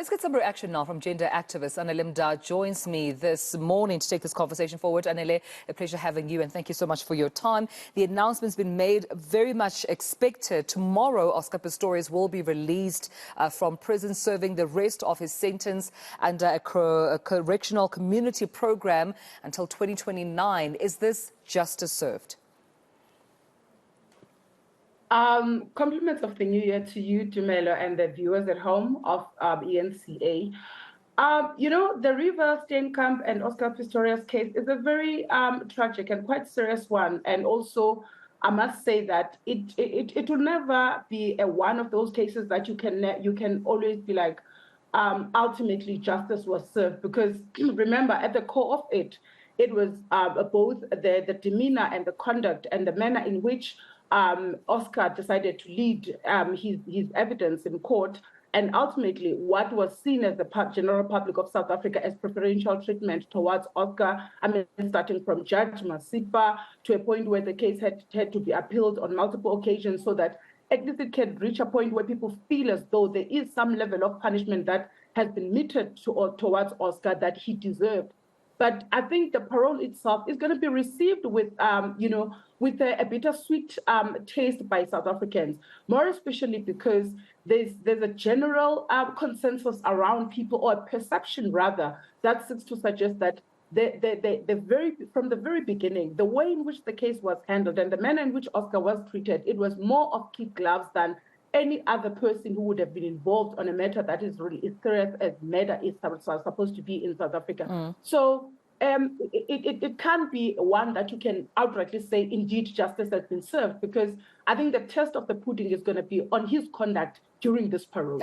Let's get some reaction now from gender activist Anele Mda joins me this morning to take this conversation forward. Anele, a pleasure having you and thank you so much for your time. The announcement's been made, very much expected. Tomorrow, Oscar Pistorius will be released from prison, serving the rest of his sentence under a correctional community program until 2029. Is this justice served? Compliments of the new year to you, Dumelo, and the viewers at home of eNCA. The Reeva Steenkamp and Oscar Pistorius case is a very tragic and quite serious one. And also, I must say that it will never be one of those cases that you can always be like, ultimately justice was served. Because remember, at the core of it was both the demeanor and the conduct and the manner in which Oscar decided to lead his evidence in court, and ultimately what was seen as the general public of South Africa as preferential treatment towards Oscar. I mean, starting from Judge Masipa to a point where the case had to be appealed on multiple occasions, so that at least it can reach a point where people feel as though there is some level of punishment that has been meted towards Oscar that he deserved. But I think the parole itself is going to be received with, with a bittersweet taste by South Africans, more especially because there's a general consensus around people, or a perception rather, that seeks to suggest that from the very beginning, the way in which the case was handled and the manner in which Oscar was treated, it was more of kid gloves than any other person who would have been involved on a matter that is really as serious as murder is supposed to be in South Africa. So it can't be one that you can outrightly say, indeed, justice has been served, because I think the test of the pudding is going to be on his conduct during this parole.